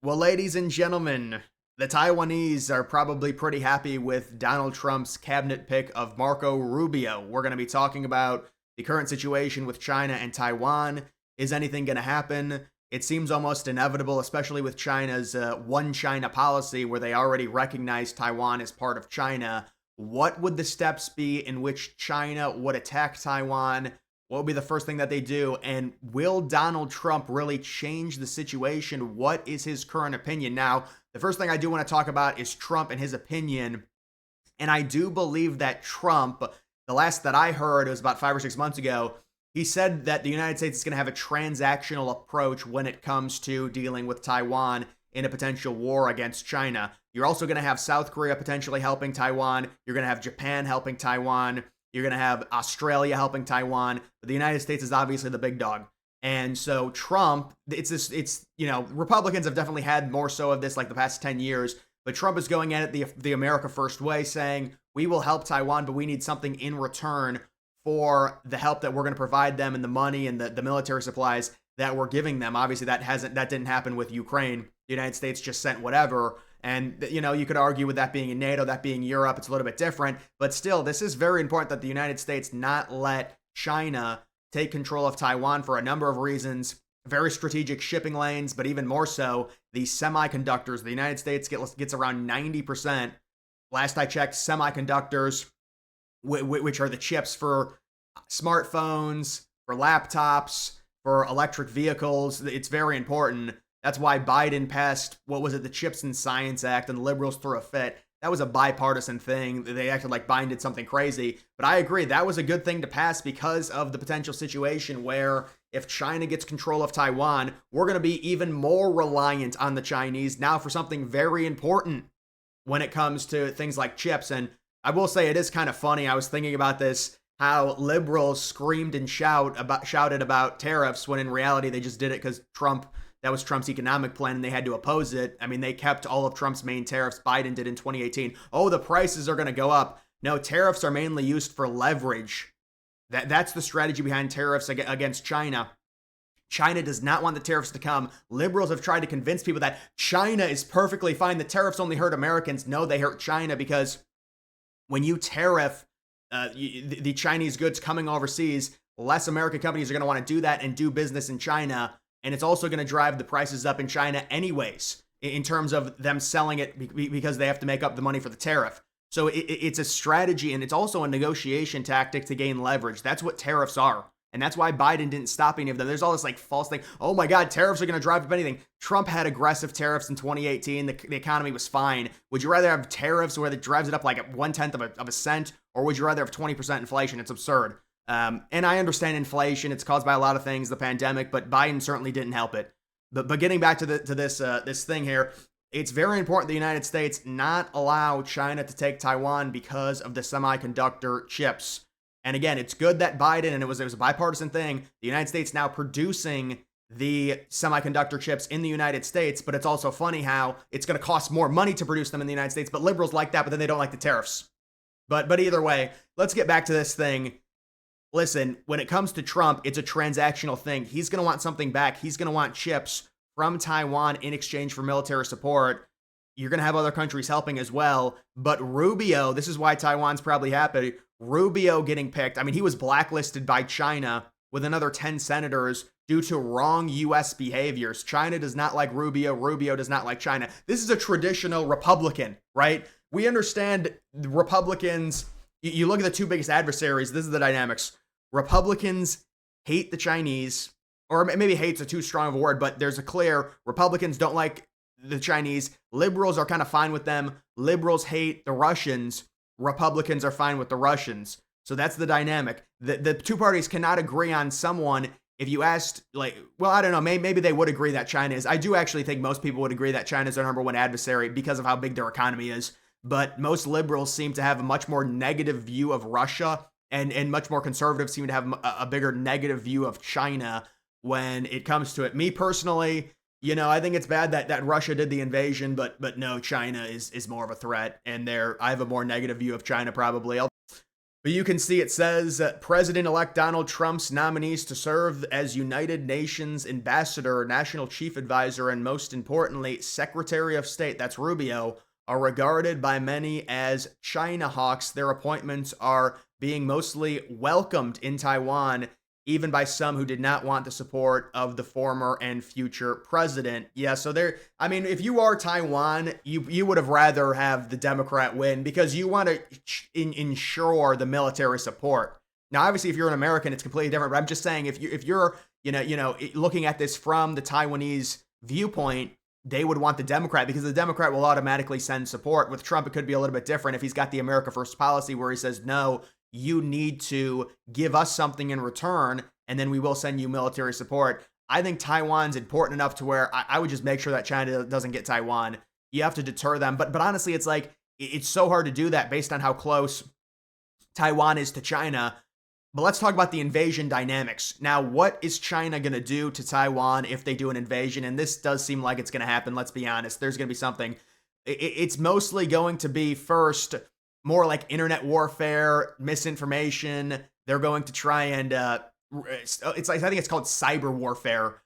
Well, ladies and gentlemen, the Taiwanese are probably pretty happy with Donald Trump's cabinet pick of Marco Rubio. We're going to be talking about the current situation with China and Taiwan. Is anything going to happen? It seems almost inevitable, especially with China's one China policy, where they already recognize Taiwan as part of China. What would the steps be in which China would attack Taiwan? What would be the first thing that they do? And will Donald Trump really change the situation? What is his current opinion? Now, the first thing I do want to talk about is Trump and his opinion. And I do believe that Trump, the last that I heard, it was about 5 or 6 months ago, he said that the United States is going to have a transactional approach when it comes to dealing with Taiwan in a potential war against China. You're also going to have South Korea potentially helping Taiwan. You're going to have Japan helping Taiwan. You're going to have Australia helping Taiwan. But the United States is obviously the big dog. And so Trump, Republicans have definitely had more so of this like the past 10 years. But Trump is going at it the America First way, saying, we will help Taiwan, but we need something in return for the help that we're going to provide them and the money and the military supplies that we're giving them. Obviously, that didn't happen with Ukraine. The United States just sent whatever. And, you could argue with that being in NATO, that being Europe, it's a little bit different. But still, this is very important that the United States not let China take control of Taiwan for a number of reasons. Very strategic shipping lanes, but even more so, the semiconductors. The United States gets around 90%. Last I checked, semiconductors, which are the chips for smartphones, for laptops, for electric vehicles. It's very important. That's why Biden passed, the Chips and Science Act, and the liberals threw a fit. That was a bipartisan thing. They acted like Biden did something crazy. But I agree, that was a good thing to pass because of the potential situation where if China gets control of Taiwan, we're going to be even more reliant on the Chinese now for something very important when it comes to things like chips. And I will say it is kind of funny. I was thinking about this, how liberals screamed and shouted about tariffs when in reality they just did it because that was Trump's economic plan and they had to oppose it. I mean, they kept all of Trump's main tariffs. Biden did in 2018. Oh, the prices are going to go up. No, tariffs are mainly used for leverage. That's the strategy behind tariffs against China. China does not want the tariffs to come. Liberals have tried to convince people that China is perfectly fine. The tariffs only hurt Americans. No, they hurt China because when you tariff the Chinese goods coming overseas, less American companies are going to want to do that and do business in China. And it's also going to drive the prices up in China anyways, in terms of them selling it because they have to make up the money for the tariff. So it's a strategy, and it's also a negotiation tactic to gain leverage. That's what tariffs are. And that's why Biden didn't stop any of them. There's all this like false thing. Oh my God, tariffs are going to drive up anything. Trump had aggressive tariffs in 2018. The economy was fine. Would you rather have tariffs where it drives it up like 1/10 of a cent, or would you rather have 20% inflation? It's absurd. And I understand inflation; it's caused by a lot of things, the pandemic, but Biden certainly didn't help it. But getting back to this thing here, it's very important the United States not allow China to take Taiwan because of the semiconductor chips. And again, it's good that Biden, and it was a bipartisan thing, the United States now producing the semiconductor chips in the United States, but it's also funny how it's going to cost more money to produce them in the United States, but liberals like that, but then they don't like the tariffs. But either way, let's get back to this thing. Listen, when it comes to Trump, it's a transactional thing. He's going to want something back. He's going to want chips from Taiwan in exchange for military support. You're going to have other countries helping as well. But Rubio, this is why Taiwan's probably happy. Rubio getting picked. I mean, he was blacklisted by China with another 10 senators due to wrong U.S. behaviors. China does not like Rubio. Rubio does not like China. This is a traditional Republican, right? We understand Republicans. You look at the two biggest adversaries. This is the dynamics. Republicans hate the Chinese, or maybe hate's a too strong of a word, but there's a clear Republicans don't like the Chinese. Liberals are kind of fine with them. Liberals hate the Russians. Republicans are fine with the Russians. So that's the dynamic. The two parties cannot agree on someone. If you asked, I don't know, maybe they would agree that China is. I do actually think most people would agree that China is their number one adversary because of how big their economy is. But most liberals seem to have a much more negative view of Russia, and much more conservatives seem to have a bigger negative view of China when it comes to it. Me personally, I think it's bad that Russia did the invasion, but no, China is more of a threat, and I have a more negative view of China probably. But But you can see it says President-elect Donald Trump's nominees to serve as United Nations ambassador, national chief advisor, and most importantly, Secretary of State, that's Rubio, are regarded by many as China hawks. Their appointments are being mostly welcomed in Taiwan, even by some who did not want the support of the former and future president. Yeah, so there, I mean, if you are Taiwan, you would have rather have the Democrat win because you want to ensure the military support. Now, obviously, if you're an American, it's completely different. But I'm just saying, if you're looking at this from the Taiwanese viewpoint, they would want the Democrat because the Democrat will automatically send support. With Trump, it could be a little bit different if he's got the America First policy where he says, no, you need to give us something in return, and then we will send you military support. I think Taiwan's important enough to where I would just make sure that China doesn't get Taiwan. You have to deter them. But honestly, it's like, it's so hard to do that based on how close Taiwan is to China. But let's talk about the invasion dynamics. Now, what is China going to do to Taiwan if they do an invasion? And this does seem like it's going to happen. Let's be honest. There's going to be something. It's mostly going to be first more like internet warfare, misinformation. They're going to try and it's like, I think it's called cyber warfare,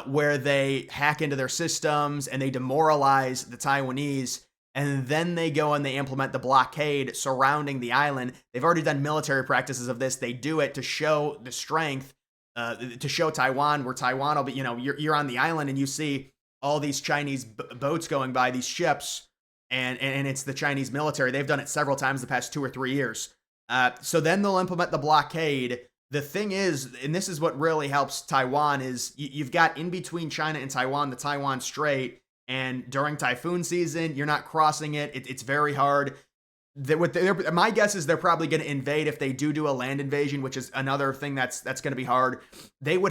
where they hack into their systems and they demoralize the Taiwanese, and then they go and they implement the blockade surrounding the island. They've already done military practices of this. They do it to show the strength, to show Taiwan, where Taiwan will be, you're on the island and you see all these Chinese boats going by, these ships, and it's the Chinese military. They've done it several times the past 2 or 3 years. So then they'll implement the blockade. The thing is, and this is what really helps Taiwan, is you've got in between China and Taiwan, the Taiwan Strait, and during typhoon season, you're not crossing it. It's very hard. My guess is they're probably going to invade if they do a land invasion, which is another thing that's going to be hard. They'd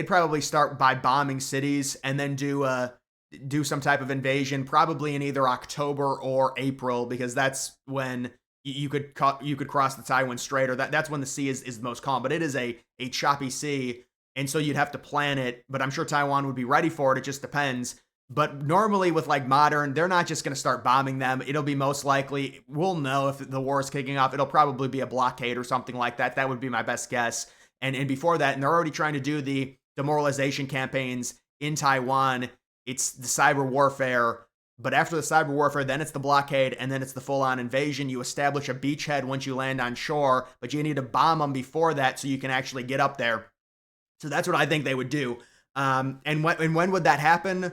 probably start by bombing cities and then do some type of invasion, probably in either October or April, because that's when you could cross the Taiwan Strait, or that's when the sea is the most calm. But it is a choppy sea, and so you'd have to plan it. But I'm sure Taiwan would be ready for it. It just depends. But normally with like modern, they're not just going to start bombing them. It'll be most likely, we'll know if the war is kicking off. It'll probably be a blockade or something like that. That would be my best guess. And before that, and they're already trying to do the demoralization campaigns in Taiwan. It's the cyber warfare. But after the cyber warfare, then it's the blockade, and then it's the full-on invasion. You establish a beachhead once you land on shore, but you need to bomb them before that so you can actually get up there. So that's what I think they would do. And when would that happen?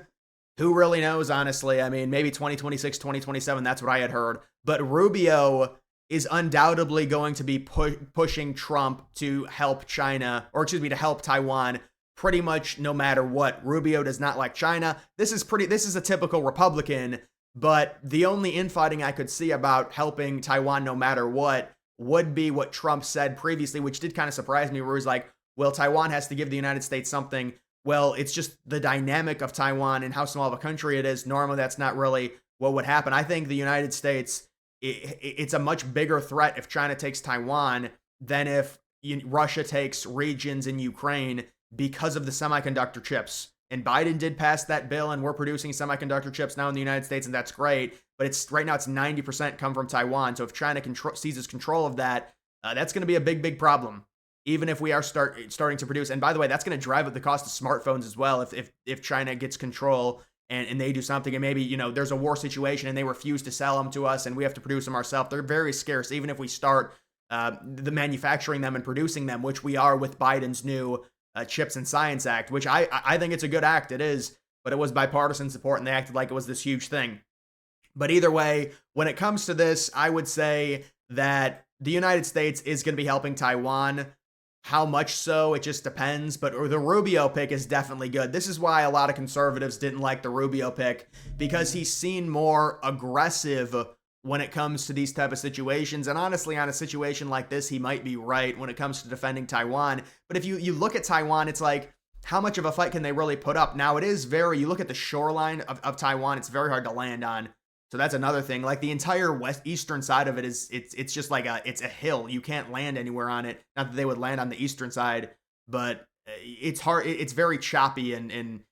Who really knows, honestly? I mean, maybe 2026, 2027, that's what I had heard. But Rubio is undoubtedly going to be pushing Trump to help China, or excuse me, to help Taiwan pretty much no matter what. Rubio does not like China. This is a typical Republican, but the only infighting I could see about helping Taiwan no matter what would be what Trump said previously, which did kind of surprise me, where he's like, well, Taiwan has to give the United States something. Well, it's just the dynamic of Taiwan and how small of a country it is. Normally, that's not really what would happen. I think the United States, it's a much bigger threat if China takes Taiwan than if Russia takes regions in Ukraine, because of the semiconductor chips. And Biden did pass that bill, and we're producing semiconductor chips now in the United States, and that's great. But right now it's 90% come from Taiwan. So if China seizes control of that, that's going to be a big, big problem. Even if we are starting to produce. And by the way, that's going to drive up the cost of smartphones as well. If China gets control and they do something, and maybe there's a war situation and they refuse to sell them to us and we have to produce them ourselves, they're very scarce. Even if we start the manufacturing them and producing them, which we are with Biden's new Chips and Science Act, which I think it's a good act. It is, but it was bipartisan support and they acted like it was this huge thing. But either way, when it comes to this, I would say that the United States is going to be helping Taiwan. How much so, it just depends. But the Rubio pick is definitely good. This is why a lot of conservatives didn't like the Rubio pick, because he's seen more aggressive when it comes to these type of situations. And honestly, on a situation like this, he might be right when it comes to defending Taiwan. But if you look at Taiwan, it's like, how much of a fight can they really put up? Now, you look at the shoreline of Taiwan, it's very hard to land on. So that's another thing. Like the entire eastern side of it it's just like it's a hill. You can't land anywhere on it. Not that they would land on the eastern side, but it's hard. It's very choppy and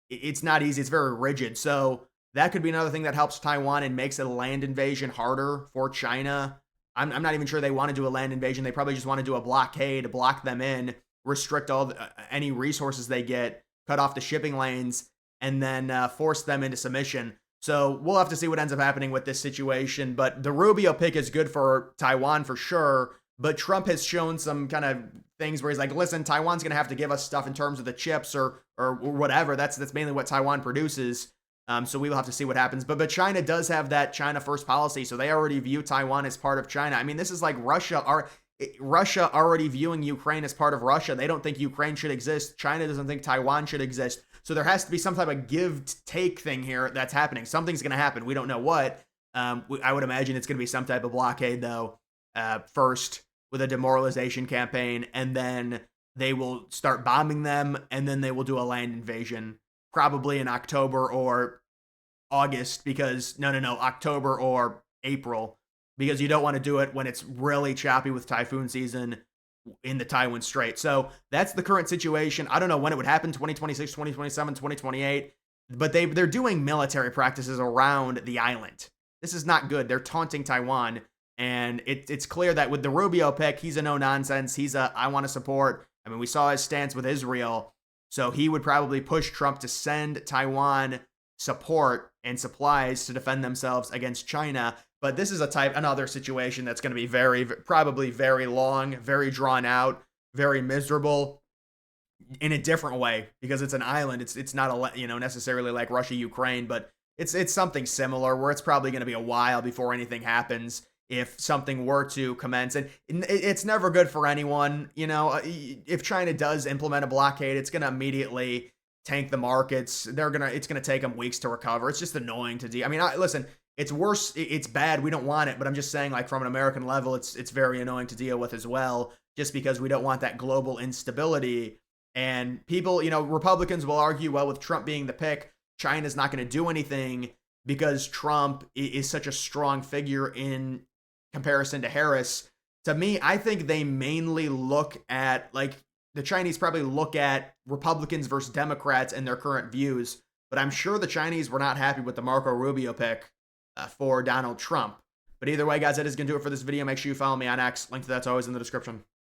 it's not easy. It's very rigid. So that could be another thing that helps Taiwan and makes a land invasion harder for China. I'm not even sure they want to do a land invasion. They probably just want to do a blockade, block them in, restrict any resources they get, cut off the shipping lanes, and then force them into submission. So we'll have to see what ends up happening with this situation. But the Rubio pick is good for Taiwan for sure. But Trump has shown some kind of things where he's like, listen, Taiwan's going to have to give us stuff in terms of the chips or whatever. That's mainly what Taiwan produces. So we will have to see what happens. But China does have that China first policy, so they already view Taiwan as part of China. I mean, this is like Russia already viewing Ukraine as part of Russia. They don't think Ukraine should exist. China doesn't think Taiwan should exist. So there has to be some type of give-take thing here that's happening. Something's going to happen. We don't know what. I would imagine it's going to be some type of blockade, though, first with a demoralization campaign, and then they will start bombing them, and then they will do a land invasion, probably in October or August, because October or April, because you don't want to do it when it's really choppy with typhoon season in the Taiwan Strait. So that's the current situation. I don't know when it would happen, 2026, 2027, 2028, but they're doing military practices around the island. This is not good. They're taunting Taiwan, and it's clear that with the Rubio pick, he's a no-nonsense. He's I want to support. I mean, we saw his stance with Israel, so he would probably push Trump to send Taiwan support and supplies to defend themselves against China. But this is another situation that's going to be probably very long, very drawn out, very miserable in a different way, because it's an island. It's not necessarily like Russia, Ukraine, but it's something similar where it's probably going to be a while before anything happens if something were to commence. And it's never good for anyone. If China does implement a blockade, it's going to immediately tank the markets. It's going to take them weeks to recover. It's just annoying to do. I mean, listen, it's worse. It's bad. We don't want it. But I'm just saying, like, from an American level, it's very annoying to deal with as well, just because we don't want that global instability. And people, Republicans will argue, well, with Trump being the pick, China's not going to do anything because Trump is such a strong figure in comparison to Harris. To me, I think they mainly look at, like, the Chinese probably look at Republicans versus Democrats and their current views. But I'm sure the Chinese were not happy with the Marco Rubio pick for Donald Trump. But either way, guys, that is going to do it for this video. Make sure you follow me on X. Link to that's always in the description.